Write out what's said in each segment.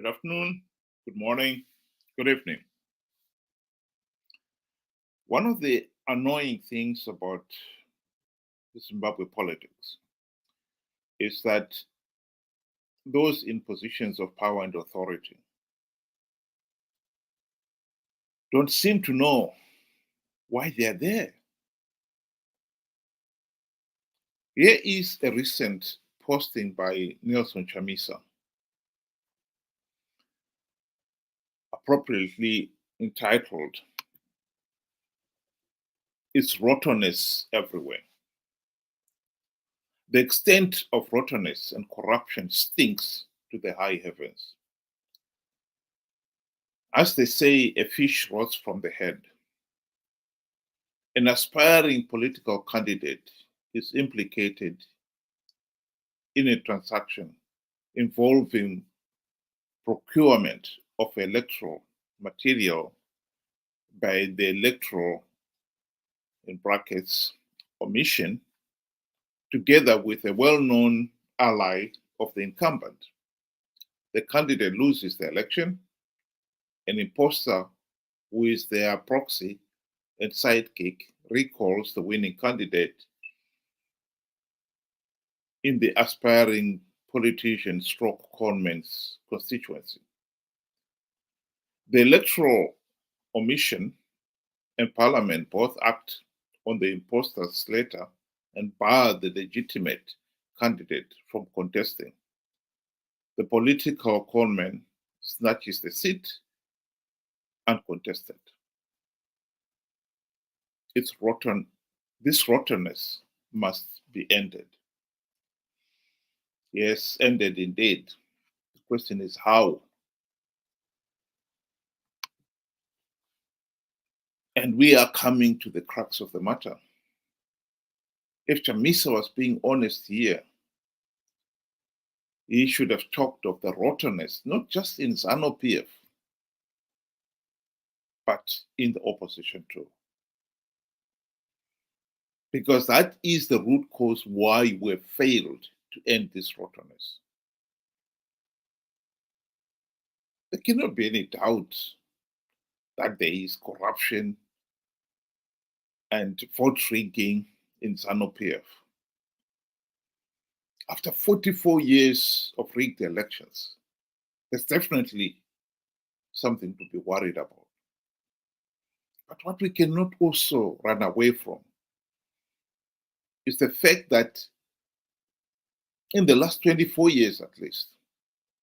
Good afternoon, good morning, good evening. One of the annoying things about the Zimbabwe politics is that those in positions of power and authority don't seem to know why they're there. Here is a recent posting by Nelson Chamisa, appropriately entitled, "It's Rottenness Everywhere." The extent of rottenness and corruption stinks to the high heavens. As they say, a fish rots from the head. An aspiring political candidate is implicated in a transaction involving procurement of electoral material by the Electoral, in brackets, Omission, together with a well-known ally of the incumbent. The candidate loses the election. An impostor, who is their proxy and sidekick, recalls the winning candidate in the aspiring politician stroke conmen's constituency. The Electoral Omission and Parliament both act on the imposter's letter and bar the legitimate candidate from contesting. The political conman snatches the seat uncontested. It's rotten. This rottenness must be ended. Yes, ended indeed. The question is how. And we are coming to the crux of the matter. If Chamisa was being honest here, he should have talked of the rottenness, not just in Zanu PF, but in the opposition too. Because that is the root cause why we have failed to end this rottenness. There cannot be any doubt that there is corruption and vote rigging in Zanu PF. After 44 years of rigged elections, there's definitely something to be worried about. But what we cannot also run away from is the fact that in the last 24 years at least,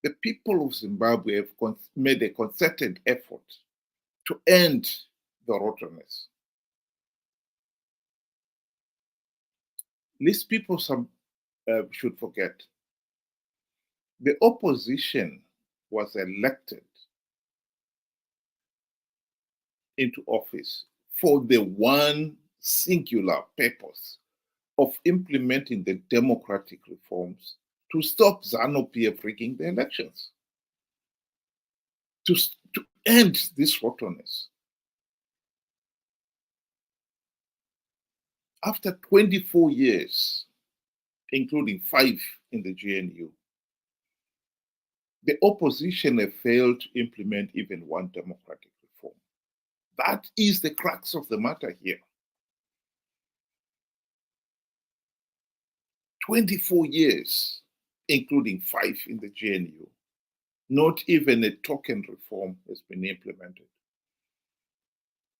the people of Zimbabwe have made a concerted effort to end the rottenness. Least people should forget. The opposition was elected into office for the one singular purpose of implementing the democratic reforms to stop Zanu PF rigging the elections, to end this rottenness. After 24 years, including 5 in the GNU, the opposition have failed to implement even one democratic reform. That is the crux of the matter here. 24 years, including 5 in the GNU, not even a token reform has been implemented.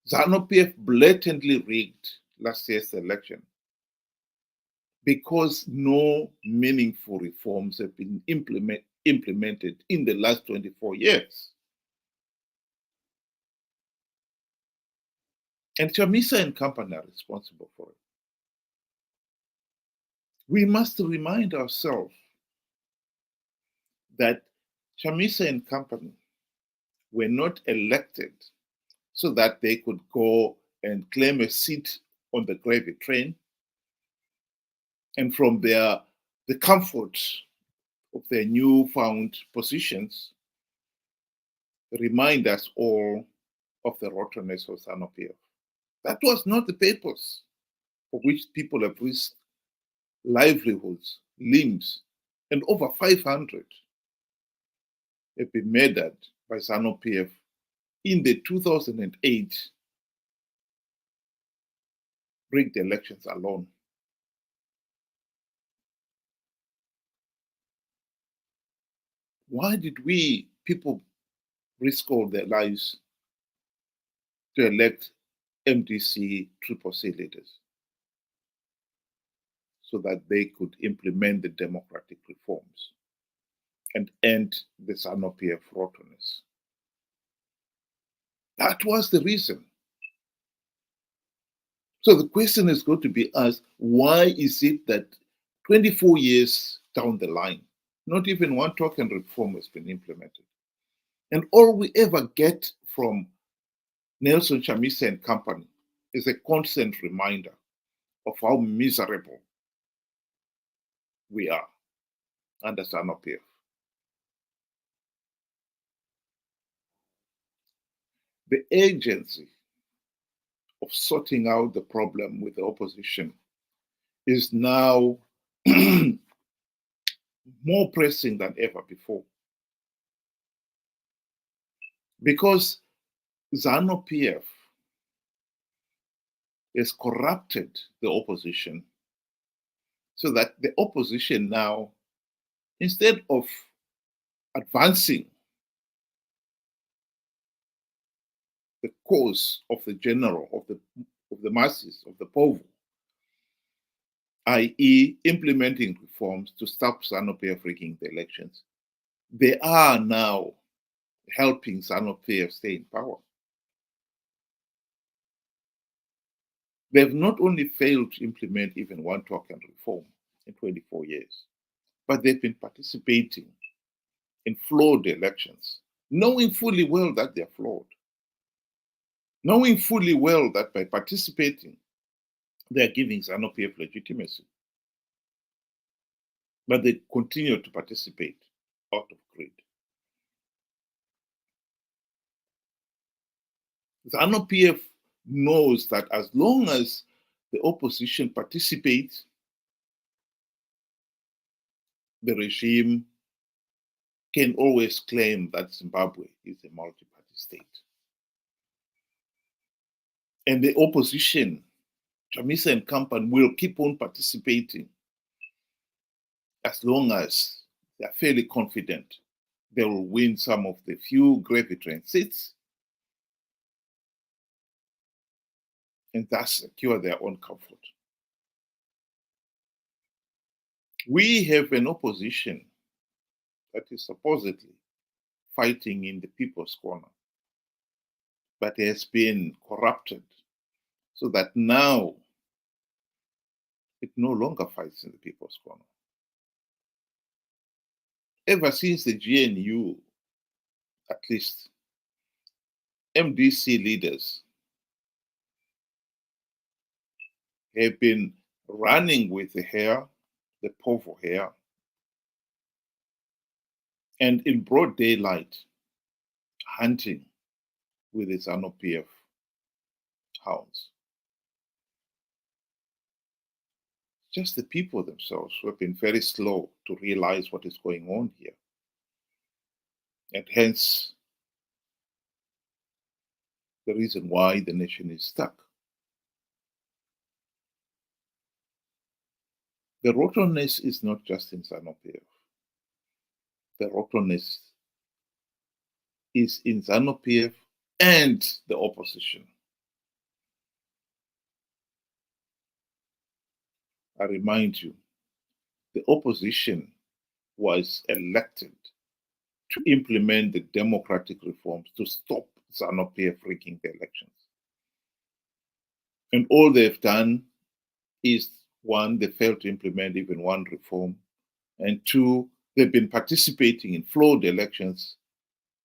Zanu PF blatantly rigged last year's election because no meaningful reforms have been implemented in the last 24 years. And Chamisa and company are responsible for it. We must remind ourselves that Chamisa and company were not elected so that they could go and claim a seat on the gravy train, and from the comfort of their newfound positions, remind us all of the rottenness of Zanu PF. That was not the purpose for which people have risked livelihoods, limbs, and over 500 have been murdered by Zanu PF in the 2008 rigged elections alone. Why did we people risk all their lives to elect MDC CCC leaders so that they could implement the democratic reforms and end the Zanu PF rottenness? That was the reason. So the question is going to be asked, why is it that 24 years down the line, not even one token reform has been implemented? And all we ever get from Nelson Chamisa and company is a constant reminder of how miserable we are under Zanu PF. The agency of sorting out the problem with the opposition is now more pressing than ever before. Because Zanu PF has corrupted the opposition so that the opposition now, instead of advancing the cause of the general, of the masses, of the povo, i.e. implementing reforms to stop Zanu PF rigging the elections, they are now helping Zanu PF stay in power. They've not only failed to implement even one token reform in 24 years, but they've been participating in flawed elections, knowing fully well that they're flawed, knowing fully well that by participating, they're giving Zanu PF legitimacy. But they continue to participate out of greed. Zanu PF knows that as long as the opposition participates, the regime can always claim that Zimbabwe is a multi-party state. And the opposition, Chamisa and company, will keep on participating as long as they're fairly confident they will win some of the few gravy train seats and thus secure their own comfort. We have an opposition that is supposedly fighting in the people's corner, but has been corrupted so that now it no longer fights in the people's corner. Ever since the GNU, at least, MDC leaders have been running with the hair, the povo hair, and in broad daylight, hunting with the Zanu PF hounds. Just the people themselves who have been very slow to realize what is going on here. And hence, the reason why the nation is stuck. The rottenness is not just in Zanu PF. The rottenness is in Zanu PF and the opposition. I remind you, the opposition was elected to implement the democratic reforms to stop Zanu PF rigging the elections. And all they've done is, one, they failed to implement even one reform, and two, they've been participating in flawed elections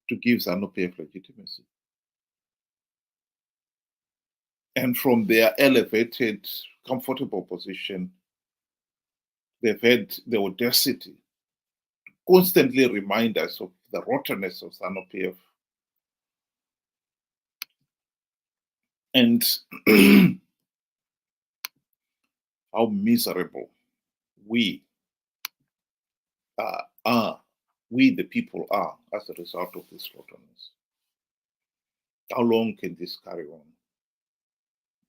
to give Zanu PF legitimacy. And from their elevated, comfortable position, they've had the audacity to constantly remind us of the rottenness of Zanu PF. And how miserable we are we the people are as a result of this rottenness. How long can this carry on?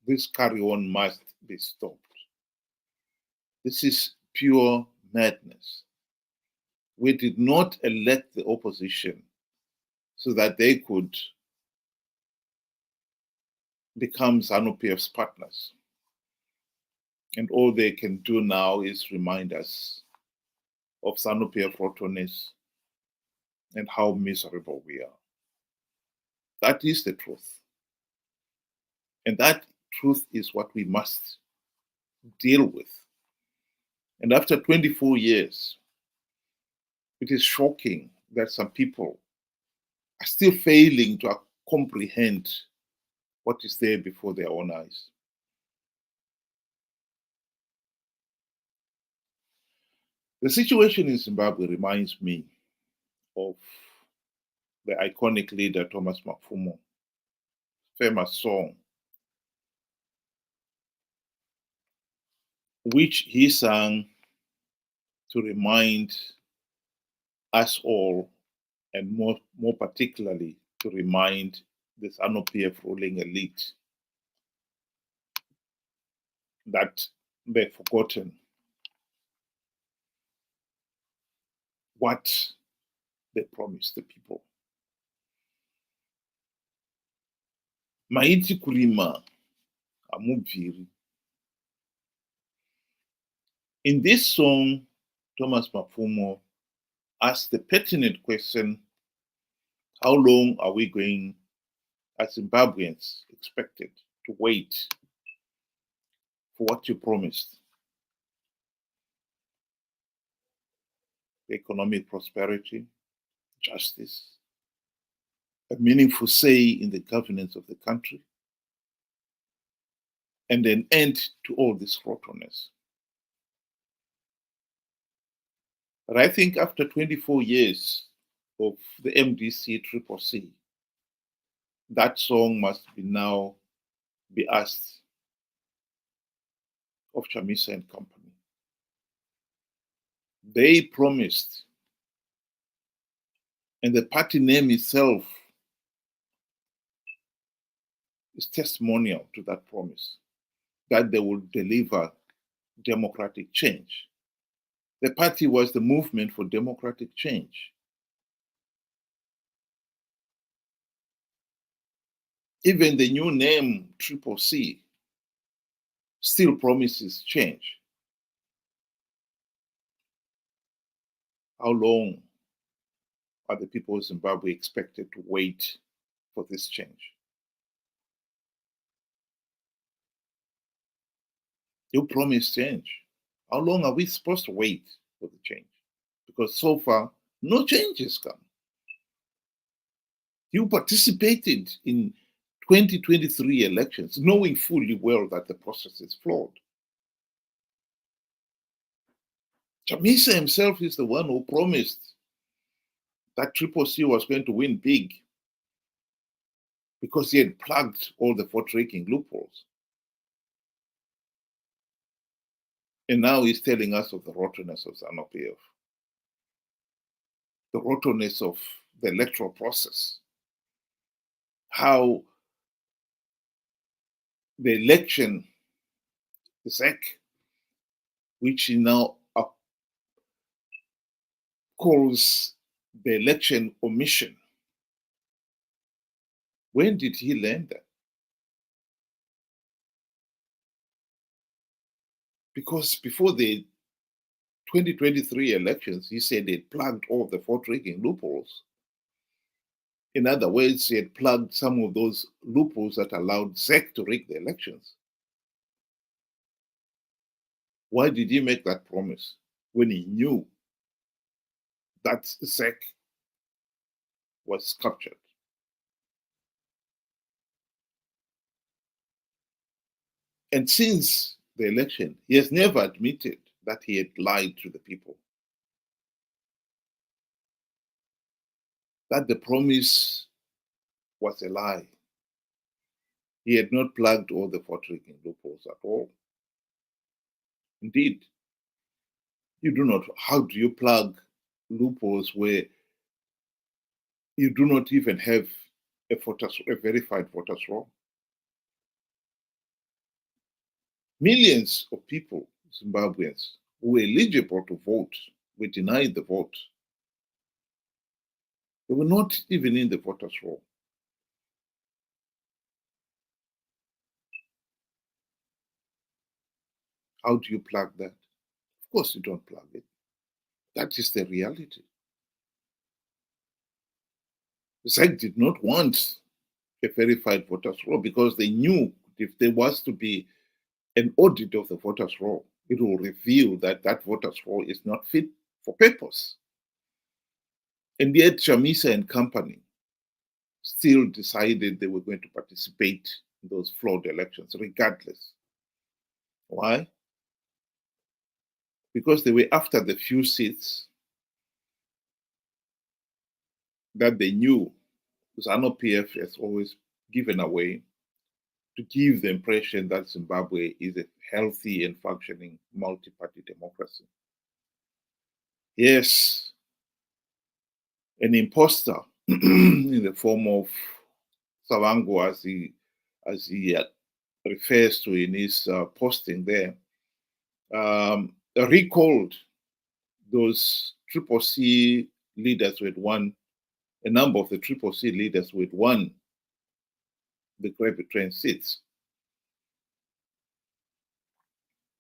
This carry on must be stopped. This is pure madness. We did not elect the opposition so that they could become Zanu PF's partners. And all they can do now is remind us of Zanu PF rottenness and how miserable we are. That is the truth. And that truth is what we must deal with. And after 24 years, it is shocking that some people are still failing to comprehend what is there before their own eyes. The situation in Zimbabwe reminds me of the iconic leader Thomas Mapfumo's famous song, which he sang to remind us all, and more particularly to remind the Zanu PF ruling elite that they've forgotten what they promised the people. Maiti kurima amubviri. In this song, Thomas Mapfumo asked the pertinent question, how long are we going, as Zimbabweans, expected to wait for what you promised? Economic prosperity, justice, a meaningful say in the governance of the country, and an end to all this rottenness. But I think after 24 years of the MDC CCC, that song must now be asked of Chamisa and company. They promised, and the party name itself is testimonial to that promise, that they will deliver democratic change. The party was the movement for democratic change. Even the new name CCC still promises change. How long are the people of Zimbabwe expected to wait for this change? You promised change. How long are we supposed to wait for the change? Because so far, no change has come. You participated in 2023 elections, knowing fully well that the process is flawed. Chamisa himself is the one who promised that CCC was going to win big because he had plugged all the vote-raking loopholes. And now he's telling us of the rottenness of Zanu PF, the rottenness of the electoral process, how the election, the ZEC, which he now calls the election omission. When did he learn that? Because before the 2023 elections, he said he had plugged all the vote-raking loopholes. In other words, he had plugged some of those loopholes that allowed ZEC to rig the elections. Why did he make that promise when he knew that ZEC was captured? And since the election, he has never admitted that he had lied to the people, that the promise was a lie. He had not plugged all the vote-raking loopholes at all. Indeed, you do not. How do you plug loopholes where you do not even have a verified voters roll. Millions of people, Zimbabweans, who were eligible to vote were denied the vote. They were not even in the voters roll. How do you plug that? Of course, you don't plug it. That is the reality. ZEC did not want a verified voters roll because they knew if there was to be an audit of the voters roll, it will reveal that that voters roll is not fit for purpose. And yet, Chamisa and company still decided they were going to participate in those flawed elections, regardless. Why? Because they were after the few seats that they knew Zanu PF has always given away to give the impression that Zimbabwe is a healthy and functioning multi-party democracy. Yes, an impostor in the form of Savango, as he refers to in his posting there, recalled those Triple C leaders who had won, a number of the Triple C leaders who had won the gravy train seats.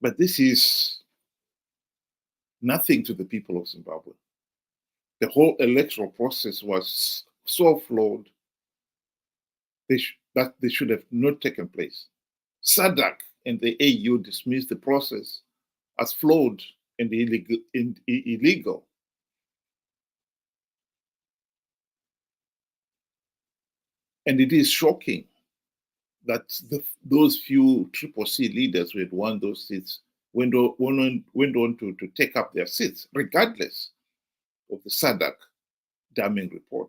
But this is nothing to the people of Zimbabwe. The whole electoral process was so flawed that they should have not taken place. SADC and the AU dismissed the process as flawed and illegal. And it is shocking that those few Triple C leaders who had won those seats went on to take up their seats, regardless of the SADC damning report.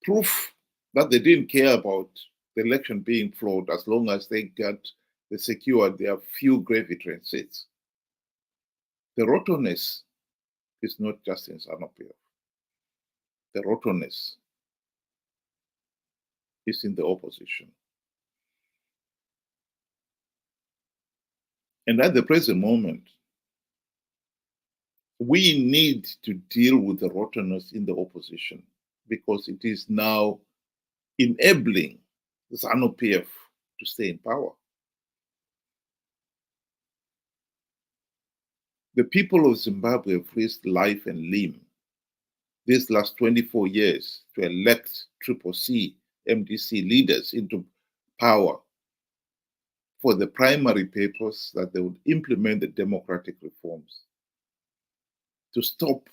Proof that they didn't care about the election being flawed as long as they secured their few gravy train seats. The rottenness is not just in Zanu PF. The rottenness is in the opposition. And at the present moment, we need to deal with the rottenness in the opposition because it is now enabling Zanu PF to stay in power. The people of Zimbabwe have risked life and limb these last 24 years to elect Triple C MDC leaders into power for the primary purpose that they would implement the democratic reforms to stop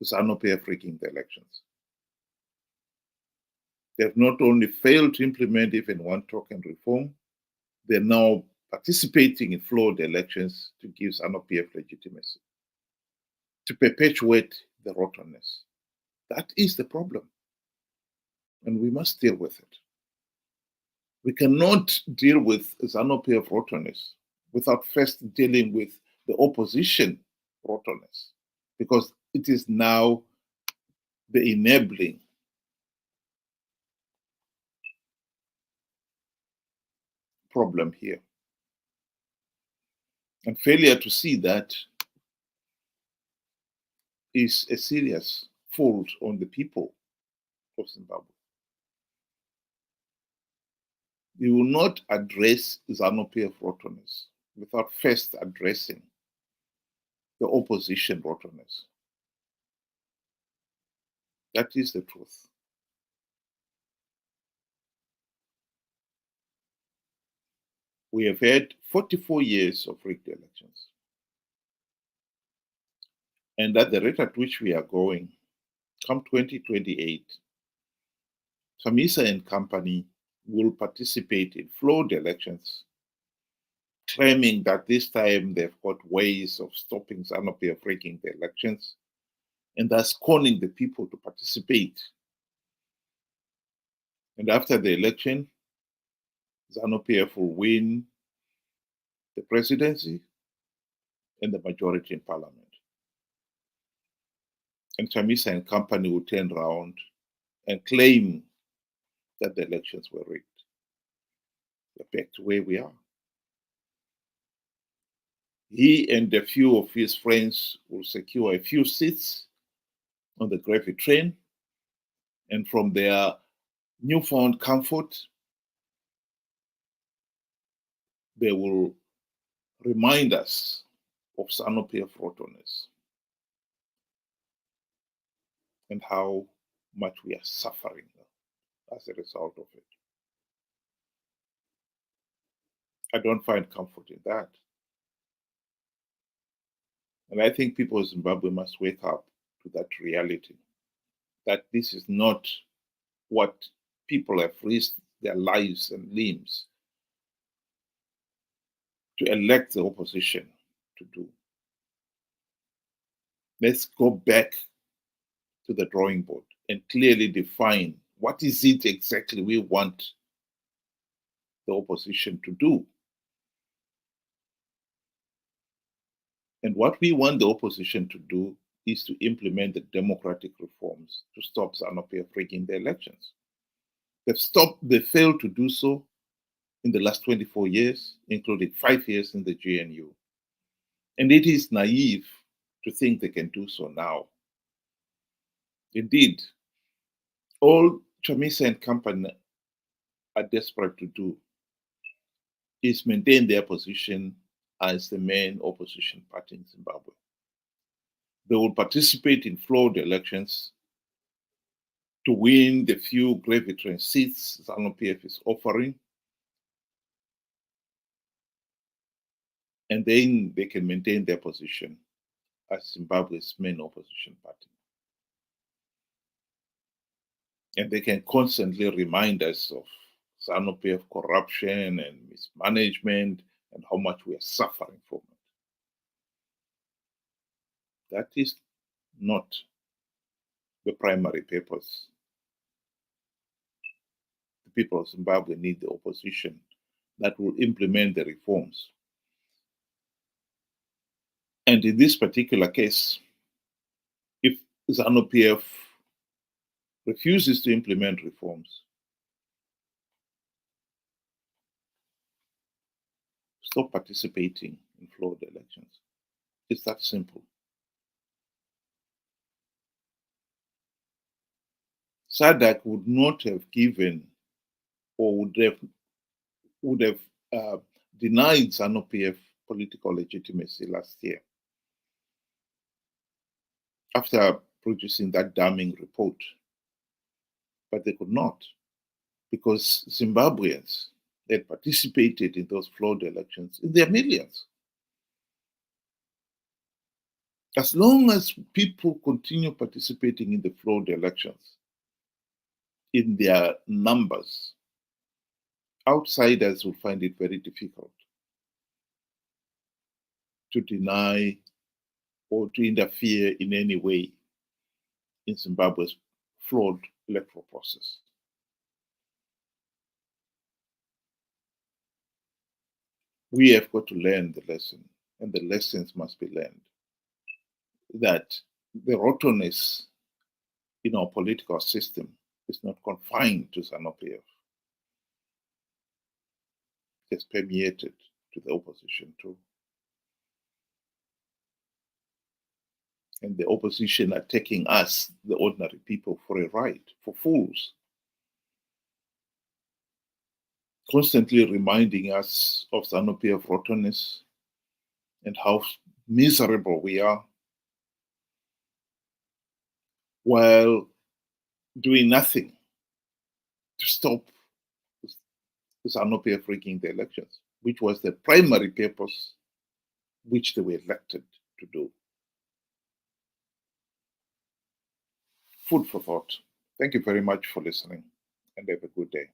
Zanu PF rigging the elections. They have not only failed to implement even one token reform, they're now participating in flawed elections to give Zanu PF legitimacy, to perpetuate the rottenness. That is the problem. And we must deal with it. We cannot deal with Zanu PF rottenness without first dealing with the opposition rottenness, because it is now the enabling problem here. And failure to see that is a serious fault on the people of Zimbabwe. You will not address Zanu PF rottenness without first addressing the opposition rottenness. That is the truth. We have had 44 years of rigged elections. And at the rate at which we are going, come 2028, Chamisa and company will participate in flawed elections, claiming that this time they've got ways of stopping Zanu PF rigging the elections, and thus calling the people to participate. And after the election, Zanu PF will win the presidency and the majority in parliament. and Chamisa and company would turn around and claim that the elections were rigged. We're back to where we are. He and a few of his friends will secure a few seats on the gravy train, and from their newfound comfort, they will remind us of Zanu PF rottenness and how much we are suffering as a result of it. I don't find comfort in that. And I think people in Zimbabwe must wake up to that reality, that this is not what people have risked their lives and limbs to elect the opposition to do. Let's go back to the drawing board and clearly define what is it exactly we want the opposition to do. And what we want the opposition to do is to implement the democratic reforms to stop Zanu PF rigging the elections. They failed to do so in the last 24 years, including 5 years in the GNU. And it is naive to think they can do so now. Indeed, all Chamisa and company are desperate to do is maintain their position as the main opposition party in Zimbabwe. They will participate in flawed elections to win the few gravy train seats Zanu PF is offering, and then they can maintain their position as Zimbabwe's main opposition party. And they can constantly remind us of Zanu PF corruption and mismanagement and how much we are suffering from it. That is not the primary purpose. The people of Zimbabwe need the opposition that will implement the reforms. And in this particular case, if Zanu PF refuses to implement reforms, stop participating in flawed elections. It's that simple. SADC would not have given or would have denied Zanu PF political legitimacy last year after producing that damning report. But they could not, because Zimbabweans had participated in those flawed elections in their millions. As long as people continue participating in the flawed elections in their numbers, outsiders will find it very difficult to deny or to interfere in any way in Zimbabwe's flawed electoral process. We have got to learn the lesson, and the lessons must be learned, that the rottenness in our political system is not confined to Zanu PF. It's permeated to the opposition too. And the opposition are taking us, the ordinary people, for a ride, for fools. Constantly reminding us of Zanu PF rottenness and how miserable we are, while doing nothing to stop Zanu PF rigging the elections, which was the primary purpose which they were elected to do. Food for thought. Thank you very much for listening, and have a good day.